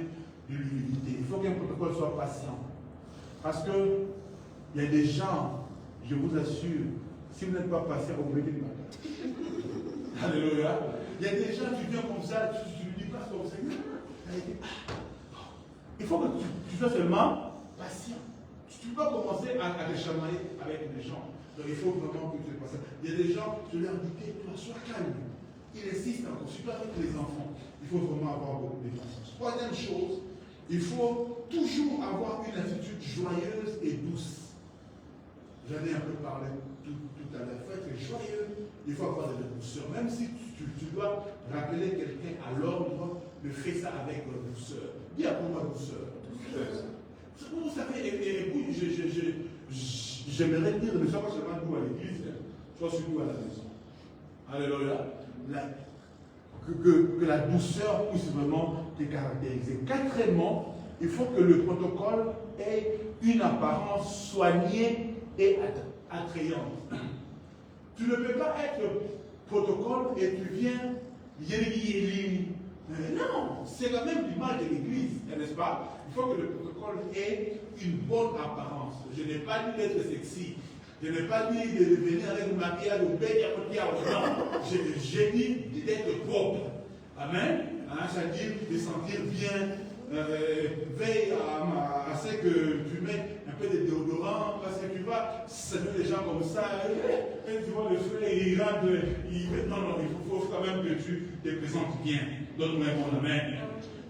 de l'humilité. Il faut qu'un protocole soit patient. Parce que il y a des gens, je vous assure, si vous n'êtes pas patient, vous pouvez dire Alléluia. Il y a des gens, tu viens comme ça, tu ne dis pas comme ça. Il faut que tu sois seulement patient. Tu ne peux pas commencer à te chamailler avec les gens. Donc il faut vraiment que tu sois patient. Il y a des gens, je leur dis, tais-toi, sois calme. Il insiste encore, surtout avec les enfants. Il faut vraiment avoir beaucoup de patience. Troisième chose, il faut toujours avoir une attitude joyeuse et douce. J'en ai un peu parlé tout à l'heure. Il faut être joyeux, il faut avoir de la douceur. Même si tu dois rappeler quelqu'un à l'ordre, ne fais ça avec douceur. Dis à moi douceur. Vous savez, et puis j'aimerais dire, ne sois pas seulement nous à l'église, sois surtout à la maison. Alléluia. Que la douceur puisse vraiment te caractériser. Quatrièmement, il faut que le protocole ait une apparence soignée et attrayante. Tu ne peux pas être protocole et tu viens non, c'est quand même l'image de l'église, n'est-ce pas? Il faut que le protocole ait une bonne apparence. Je n'ai pas dit d'être sexy. Je n'ai pas dit de venir avec une maquillage au bec à côté à non. J'ai dit d'être propre. Amen. C'est-à-dire de sentir bien. Veille à ce que tu mettes un peu de déodorant parce que tu vas saluer les gens comme ça et tu vois le feu et il rentre, non, il faut quand même que tu te présentes bien. Donne-moi un bon amen.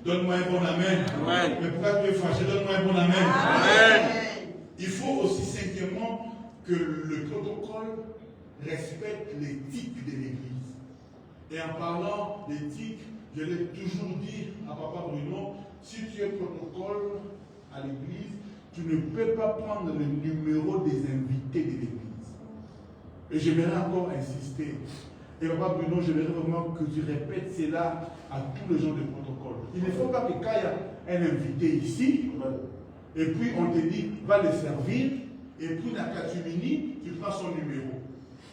Donne-moi un bon amen. Amen. Mais pourquoi tu es fâché? Donne-moi un bon amen. Amen. Il faut aussi cinquièmement que le protocole respecte l'éthique de l'église. Et en parlant d'éthique, je l'ai toujours dit à Papa Bruno, si tu es protocole à l'église, tu ne peux pas prendre le numéro des invités de l'église. Et j'aimerais encore insister. Et Papa Bruno, j'aimerais vraiment que tu répètes cela à tous les gens du protocole. Il ne faut pas que quand il y a un invité ici, et puis on te dit, va le servir, et puis dans 4 minutes, tu prends son numéro.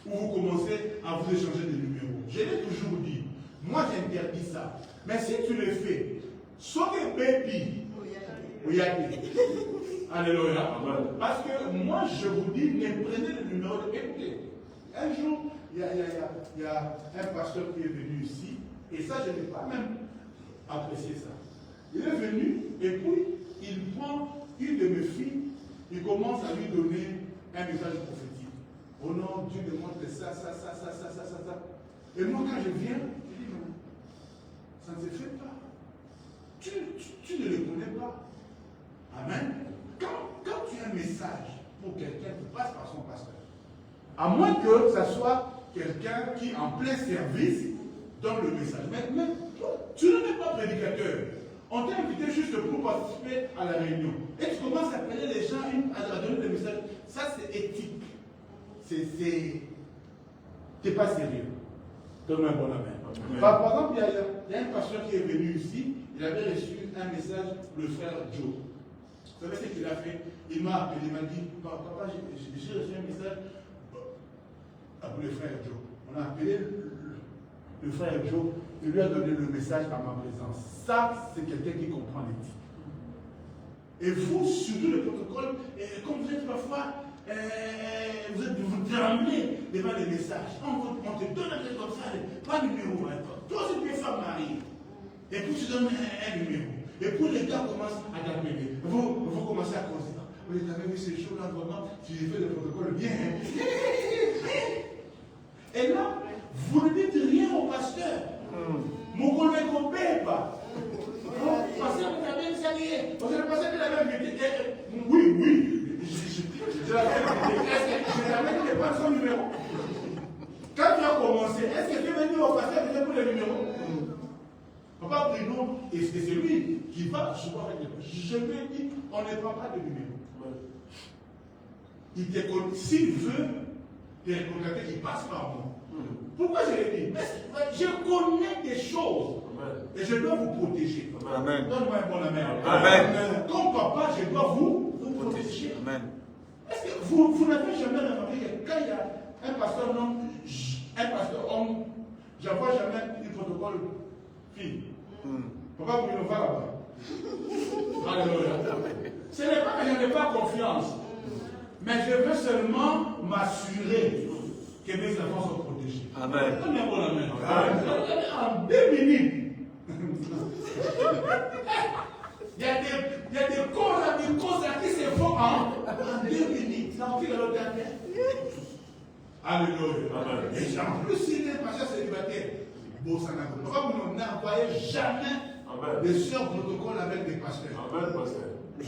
Ou vous commencez à vous échanger des numéros. Je l'ai toujours dit. Moi, j'interdis ça. Mais si tu le fais, soit que baby, alléluia. Parce que moi, je vous dis, ne prenez le numéro de écoutez. Un jour, il y a un pasteur qui est venu ici, et ça, je n'ai pas même apprécié ça. Il est venu, et puis, il prend une de mes filles, il commence à lui donner un message prophétique. Oh non, Dieu me montre ça. Et moi, quand je viens, je dis non, ça ne se fait pas. Tu ne le connais pas. Amen. Quand tu as un message pour quelqu'un, tu passes par son pasteur. À moins que ça soit quelqu'un qui, en plein service, donne le message. Mais tu n'es pas prédicateur. On t'a invité juste pour participer à la réunion. Et tu commences à appeler les gens à donner des messages. Ça, c'est éthique. C'est pas sérieux. Donne-moi un bon amen. Par exemple, il y a un pasteur qui est venu ici. Il avait reçu un message, le frère Joe. Vous savez ce qu'il a fait? Il m'a appelé, il m'a dit, papa, j'ai reçu un message pour le frère Joe. On a appelé le frère Joe, il lui a donné le message à ma présence. Ça, c'est quelqu'un qui comprend l'éthique. Et vous, surtout le protocole, comme vous êtes parfois, vous tremblez devant les messages. On te donne un truc comme ça, pas de numéro. Toi aussi, tu es femme mariée. Et puis tu donnes un numéro. Et puis les gars commencent à t'appeler. Vous commencez à causer. Oui, tu avais vu ces choses-là, vraiment, tu fais le protocole bien. Et là, vous ne dites rien au pasteur. Mon collègue ne paie pas. Parce que vous avez salé. Parce que le pasteur avait invité. Oui. Je l'avais dit, pas son numéro. Quand tu as commencé, est-ce que tu es venu au pasteur pour le numéro? Papa Bruno, et c'est lui qui va souvent avec les gens. Je lui ai dit, on ne prend pas de numéro. Il te connaît. S'il veut te recontacter, il passe par moi. Pourquoi je l'ai dit? Je connais des choses. Et je dois vous protéger. Amen. Donne-moi un bon amen. Amen. Comme papa, je dois vous protéger. Amen. Est-ce que vous n'avez jamais remarqué que quand il y a un pasteur homme, je ne vois jamais du protocole fille. Papa, vous ne va là-bas. Alléluia. Ce n'est pas que je n'ai pas confiance, mais je veux seulement m'assurer que mes enfants sont protégés. Amen. Donne un bon amen. En 2 minutes. Il y a des causes qui se font en 2 minutes. Ça fait le regard. Alléluia. Et en plus, s'il est pasteur célibataire, bon, ça n'a pas. Vous n'envoyez jamais des sœurs protocole avec des pasteurs. Amen, pasteur. Amen.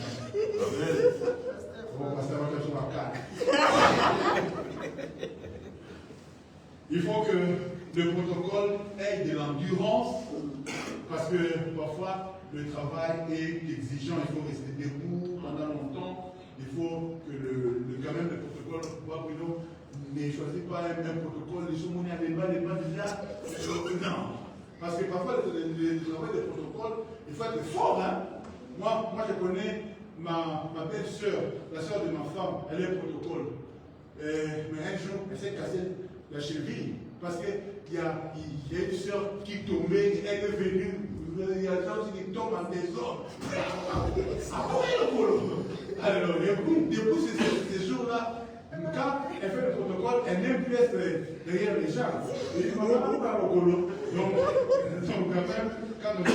Bon, pasteur, on va sur la carte. Il faut que le protocole ait de l'endurance, parce que parfois le travail est exigeant, il faut rester debout pendant longtemps, il faut que quand même le protocole, Bruno, ne choisit pas un protocole, les gens on est les bas déjà, non. Parce que parfois le travail de protocole, il faut être fort, hein. Moi je connais ma belle-sœur, la sœur de ma femme, elle est protocole. Mais un jour, elle s'est cassée la cheville parce qu'il y a une sœur qui tombait, elle est venue, il y a des gens qui tombent en désordre. Ah oui, le polo. Alors, depuis ces jours-là, quand elle fait le protocole, elle n'aime plus être derrière les gens. Elle dit, maman, on parle au polo. Donc, quand même, quand on a un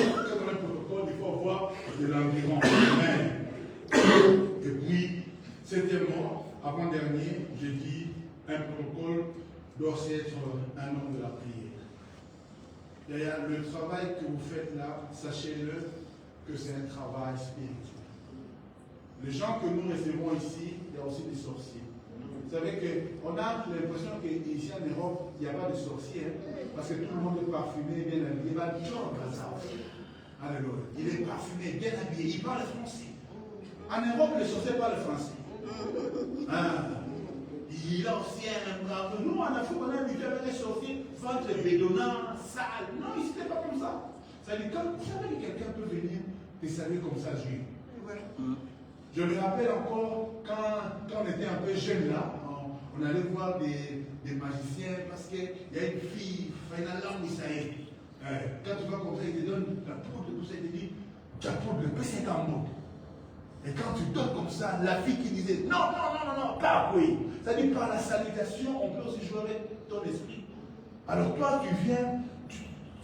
protocole, il faut avoir de l'environ. Et puis, septièmement, avant-dernier, j'ai dit, un protocole doit être un homme de la prière. D'ailleurs, le travail que vous faites là, sachez-le que c'est un travail spirituel. Les gens que nous recevons ici, il y a aussi des sorciers. Vous savez qu'on a l'impression qu'ici en Europe, il n'y a pas de sorciers, hein, parce que tout le monde est parfumé, bien habillé. Alléluia. Il est parfumé, bien habillé, il parle français. En Europe, les sorciers parlent français. Il a aussi un bravo. Nous, en Afrique, on a vu les sorciers, ventre bédonnant, sale. Non, il n'était pas comme ça. Ça dit, quand vous savez que quelqu'un peut venir te saluer comme ça, juif. Je me rappelle encore quand on était un peu jeune là, on allait voir des magiciens parce qu'il y a une fille, Final Langue Isaïe. Quand tu vas comme ça, il te donne la poudre, tout ça, il te dit, la poudre, mais c'est en mode. Et quand tu donnes comme ça, la fille qui disait, non, pas oui. Ça dit, par la salutation, on peut aussi jouer avec ton esprit. Alors toi, tu viens,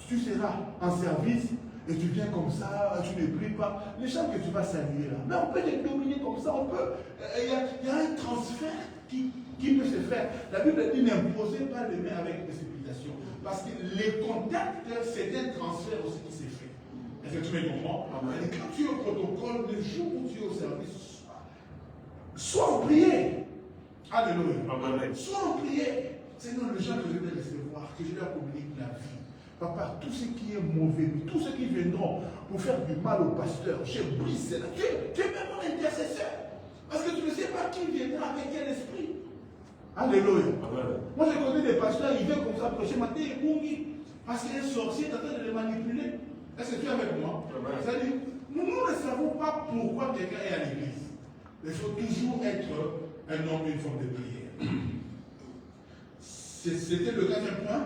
tu seras en service. Et tu viens comme ça, tu ne pries pas. Les gens que tu vas saluer là, mais on peut les dominer comme ça, on peut. Il y a un transfert qui peut se faire. La Bible dit n'imposez pas les mains avec précipitation. Parce que les contacts, c'est un transfert aussi qui s'est fait. Est-ce que tu me comprends? Et quand tu es au protocole, le jour où tu es au service, sois en prière. Alléluia. Sois en prière. Seigneur, les gens que je vais recevoir, que je leur communique la vie. Papa, tout ce qui est mauvais, tous ceux qui viendront pour faire du mal au pasteur, je brise cela. Tu es même mon intercesseur. Parce que tu ne sais pas qui viendra avec quel esprit. Alléluia. Moi, je connais des pasteurs, ils viennent comme ça prêcher matin et mourir. Parce qu'un sorcier est en train de les manipuler. Est-ce que tu es avec moi? C'est-à-dire, nous ne savons pas pourquoi quelqu'un est à l'église. Il faut toujours être un homme, une forme de prière. C'était le 4e point.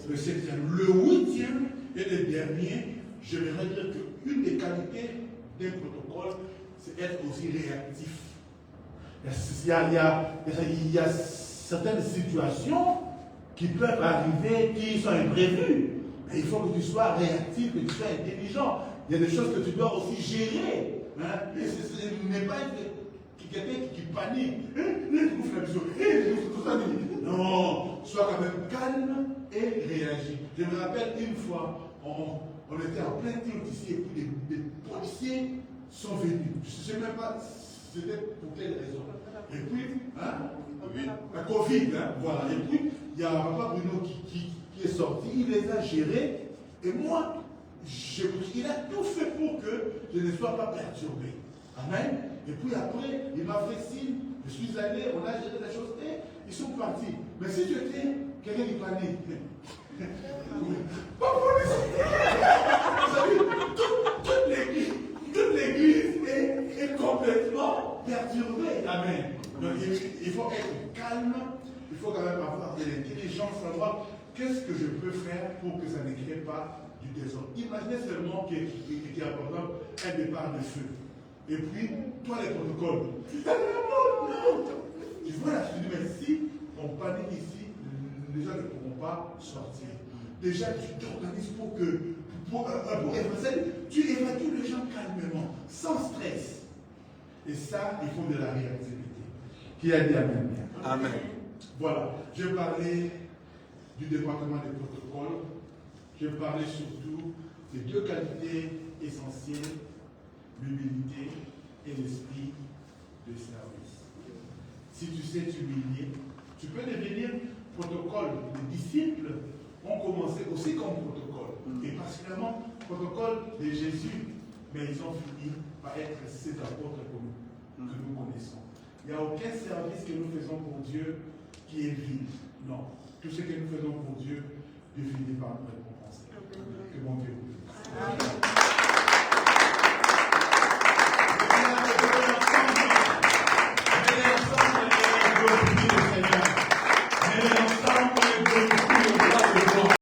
Le 7e. Le 8e et le dernier, je vais dire qu'une des qualités d'un protocole, c'est être aussi réactif. Il y a certaines situations qui peuvent arriver, qui sont imprévues. Mais il faut que tu sois réactif, que tu sois intelligent. Il y a des choses que tu dois aussi gérer. Hein? Ce n'est pas quelqu'un qui panique. Non, sois quand même calme et réagis. Je me rappelle une fois, on était en plein tir ici et puis des policiers sont venus. Je ne sais même pas c'était pour quelle raison. Et puis, la Covid, voilà. Et puis, il y a Papa Bruno qui est sorti, il les a gérés. Et moi, il a tout fait pour que je ne sois pas perturbé. Amen. Et puis après, il m'a fait signe. Je suis allé, on a géré la chose et ils sont partis. Mais si j'étais quelqu'un qui panique, pas toute l'église est complètement perturbée. Amen. Donc il faut être calme, il faut quand même avoir de l'intelligence, savoir qu'est-ce que je peux faire pour que ça ne crée pas du désordre. Imaginez seulement qu'il y a par exemple un départ de feu. Et puis, toi les protocoles. Tu vois là, je dis, mais si on panique ici, les gens ne pourront pas sortir. Déjà, tu t'organises pour tu évacues les gens calmement, sans stress. Et ça, il faut de la réactivité. Qui a dit Amen? Amen. Voilà, je parlais du département des protocoles. Je parlais surtout des deux qualités essentielles, l'humilité et l'esprit de service. Si tu sais t'humilier, tu peux devenir protocole, le disciple ont commencé aussi comme protocole, et particulièrement protocole de Jésus, mais ils ont fini par être ces apôtres que nous connaissons. Il n'y a aucun service que nous faisons pour Dieu qui est vide. Non. Tout ce que nous faisons pour Dieu, Dieu finit par nous récompenser. Que bon Dieu vous bénisse.